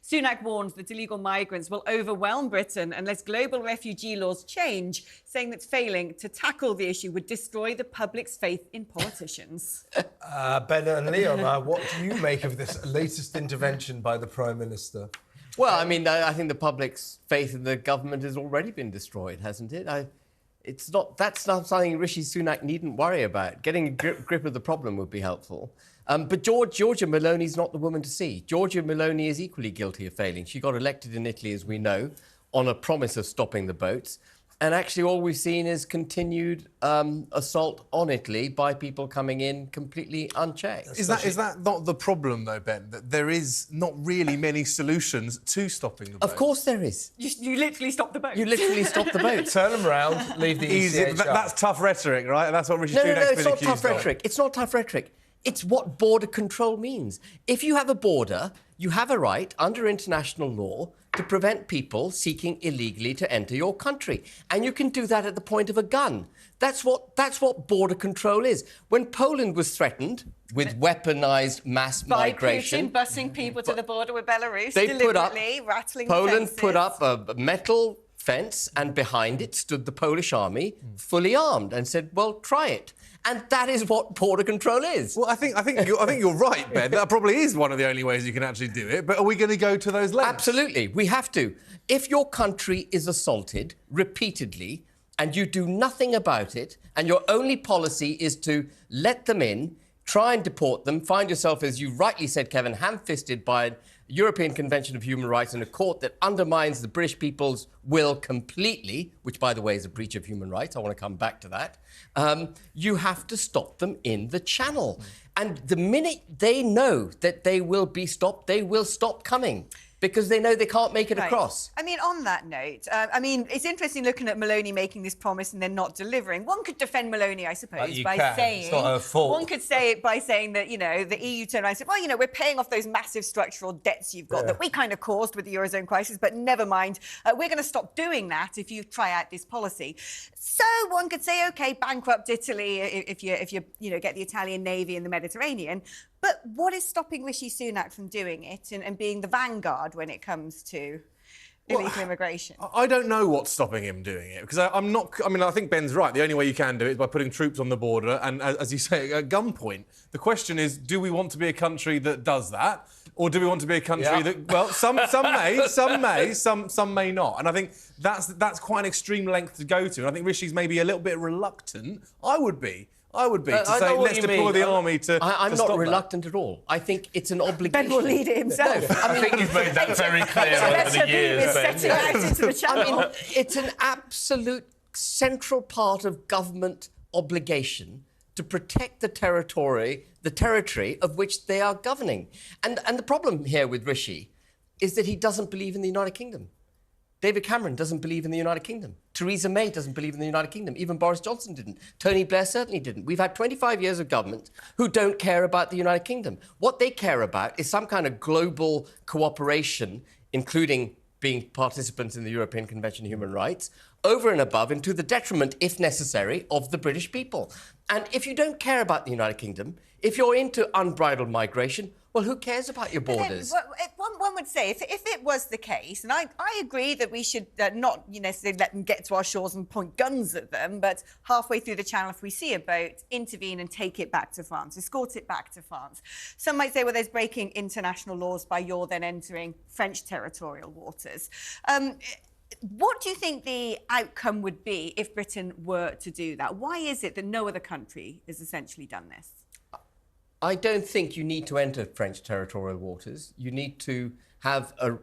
Sunak warns that illegal migrants will overwhelm Britain unless global refugee laws change, saying that failing to tackle the issue would destroy the public's faith in politicians. Ben and Leon, what do you make of this latest intervention by the Prime Minister? Well, I mean, I think the public's faith in the government has already been destroyed, hasn't it? That's not something Rishi Sunak needn't worry about. Getting a grip of the problem would be helpful. But Giorgia Meloni's not the woman to see. Giorgia Meloni is equally guilty of failing. She got elected in Italy, as we know, on a promise of stopping the boats. And actually all we've seen is continued assault on Italy by people coming in completely unchecked. Is that not the problem, though, Ben? That there is not really many solutions to stopping the boats? Of course there is. You literally stop the boat. You literally stop the boat. Turn them round, leave the ECHR. That's tough rhetoric, right? That's what Rishi Sunak's been accused of. No, it's not tough rhetoric. It's not tough rhetoric. It's what border control means. If you have a border, you have a right, under international law, to prevent people seeking illegally to enter your country. And you can do that at the point of a gun. That's what border control is. When Poland was threatened with weaponised mass migration... By Putin busing people to the border with Belarus, they put up, rattling Poland fences. put up a metal fence and behind it stood the Polish army, fully armed, and said, well, try it. And that is what border control is. Well, I think you're right, Ben. That probably is one of the only ways you can actually do it. But are we going to go to those lengths? Absolutely. We have to. If your country is assaulted repeatedly and you do nothing about it and your only policy is to let them in, try and deport them, find yourself, as you rightly said, Kevin, ham-fisted by a European Convention of Human Rights in a court that undermines the British people's will completely, which, by the way, is a breach of human rights. I want to come back to that. You have to stop them in the channel. And the minute they know that they will be stopped, they will stop coming, because they know they can't make it across. I mean, on that note, it's interesting looking at Meloni making this promise and then not delivering. One could defend Meloni, I suppose, by saying... It's not her fault. One could say it by saying that, the EU turned around and said, well, we're paying off those massive structural debts you've got that we kind of caused with the Eurozone crisis, but never mind, we're going to stop doing that if you try out this policy. So one could say, OK, bankrupt Italy if you get the Italian Navy in the Mediterranean. But what is stopping Rishi Sunak from doing it and being the vanguard when it comes to illegal immigration? I don't know what's stopping him doing it, because I'm not... I mean, I think Ben's right. The only way you can do it is by putting troops on the border and, as you say, at gunpoint. The question is, do we want to be a country that does that? Or do we want to be a country that... Well, some may, some may not. And I think that's quite an extreme length to go to. And I think Rishi's maybe a little bit reluctant. I would be to say, let's deploy the army to I'm stop not reluctant at all. I think it's an obligation. Ben will lead it himself. I think you've made that very clear over the years, Ben. I mean, it's an absolute central part of government obligation to protect the territory of which they are governing. And the problem here with Rishi is that he doesn't believe in the United Kingdom. David Cameron doesn't believe in the United Kingdom. Theresa May doesn't believe in the United Kingdom. Even Boris Johnson didn't. Tony Blair certainly didn't. We've had 25 years of government who don't care about the United Kingdom. What they care about is some kind of global cooperation, including being participants in the European Convention of Human Rights, over and above and to the detriment, if necessary, of the British people. And if you don't care about the United Kingdom, if you're into unbridled migration, well, who cares about your borders? One would say, if it was the case, and I agree that we should not necessarily let them get to our shores and point guns at them, but halfway through the channel, if we see a boat, intervene and take it back to France, escort it back to France. Some might say, well, there's breaking international laws by your then entering French territorial waters. What do you think the outcome would be if Britain were to do that? Why is it that no other country has essentially done this? I don't think you need to enter French territorial waters. You need to have a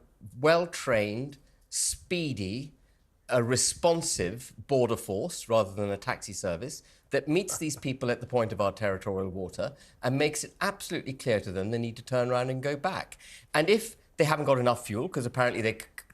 well-trained, speedy, a responsive border force rather than a taxi service that meets these people at the point of our territorial water and makes it absolutely clear to them they need to turn around and go back. And if they haven't got enough fuel, because apparently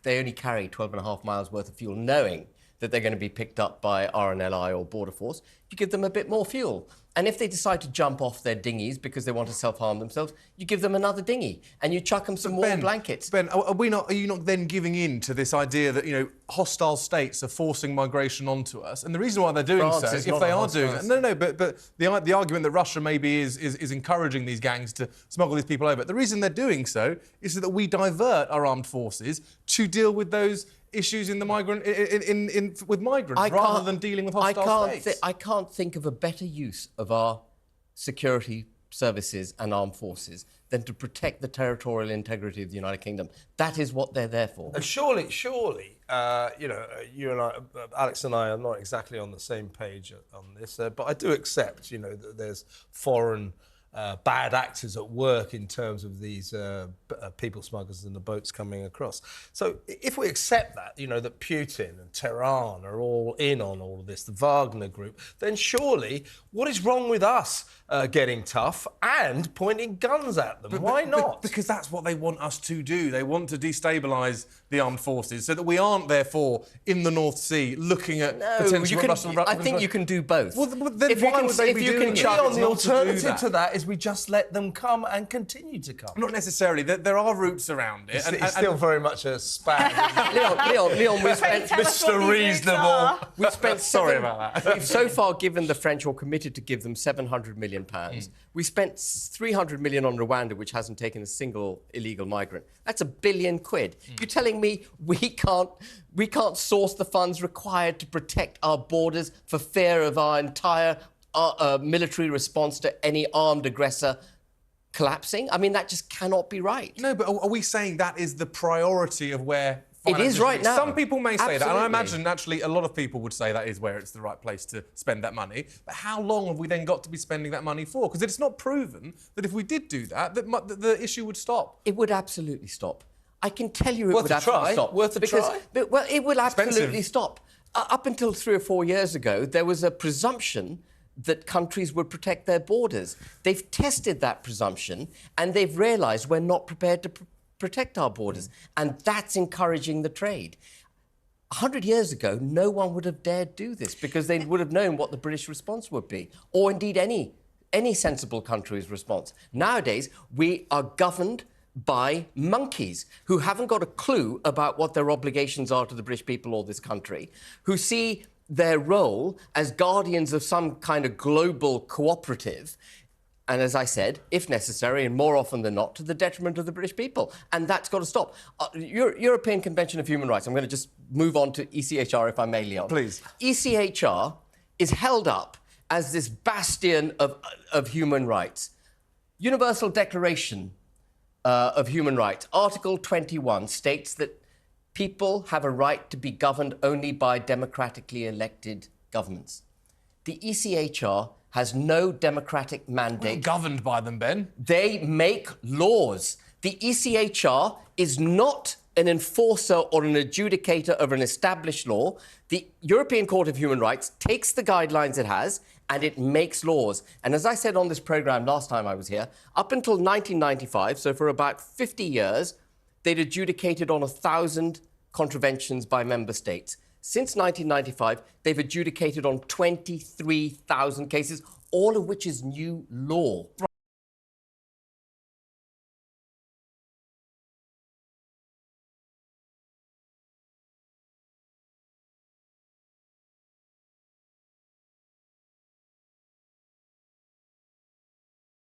they only carry 12.5 miles worth of fuel, knowing that they're going to be picked up by RNLI or Border Force, you give them a bit more fuel. And if they decide to jump off their dinghies because they want to self-harm themselves, you give them another dinghy and you chuck them some warm blankets. Ben, are you not then giving in to this idea that, you know, hostile states are forcing migration onto us? And the reason why they're doing France so, is if not they a are hostile doing it, but the argument that Russia maybe is encouraging these gangs to smuggle these people over. The reason they're doing so is so that we divert our armed forces to deal with those issues in the with migrants rather than dealing with hostile states. I can't think of a better use of our security services and armed forces than to protect the territorial integrity of the United Kingdom. That is what they're there for. And surely, you know, you and I, Alex and I, are not exactly on the same page on this, but I do accept, you know, that there's foreign bad actors at work in terms of these people smugglers and the boats coming across. So if we accept that, you know, that Putin and Tehran are all in on all of this, the Wagner group, then surely what is wrong with us getting tough and pointing guns at them? Why not? Because that's what they want us to do. They want to destabilise the armed forces so that we aren't, therefore, in the North Sea looking at potential Russian... I think you can do both. Well, then why would they be doing it? The alternative to that is we just let them come and continue to come. Not necessarily. There are routes around it. It's still very much a span. Leon, we've spent... Mr. Reasonable. We've spent... Sorry about that. We've so far given the French, or committed to give them, £700 million. We spent 300 million on Rwanda, which hasn't taken a single illegal migrant. That's £1 billion. You're telling me we can't source the funds required to protect our borders for fear of our entire military response to any armed aggressor collapsing? I mean, that just cannot be right. No, but are we saying that is the priority of where... It is right now. Some people may say that, and I Absolutely. imagine, actually, a lot of people would say that is where it's the right place to spend that money. But how long have we then got to be spending that money for? Because it's not proven that if we did do that, that the issue would stop. It would absolutely stop. I can tell you it Worth would a absolutely try. stop. Worth a try. Well, it would absolutely Expensive. stop. Up until 3 or 4 years ago, there was a presumption that countries would protect their borders. They've tested that presumption and they've realised we're not prepared to protect our borders. And that's encouraging the trade. 100 years ago, no one would have dared do this because they would have known what the British response would be, or indeed any sensible country's response. Nowadays, we are governed by monkeys who haven't got a clue about what their obligations are to the British people or this country, who see their role as guardians of some kind of global cooperative, and as I said, if necessary, and more often than not, to the detriment of the British people. And that's got to stop. European Convention of Human Rights, I'm going to just move on to ECHR, if I may, Leon. Please. ECHR is held up as this bastion of human rights. Universal Declaration of Human Rights, Article 21, states that people have a right to be governed only by democratically elected governments. The ECHR has no democratic mandate. We're governed by them, Ben. They make laws. The ECHR is not an enforcer or an adjudicator of an established law. The European Court of Human Rights takes the guidelines it has and it makes laws. And as I said on this programme last time I was here, up until 1995, so for about 50 years, they'd adjudicated on 1,000 contraventions by member states. Since 1995, they've adjudicated on 23,000 cases, all of which is new law.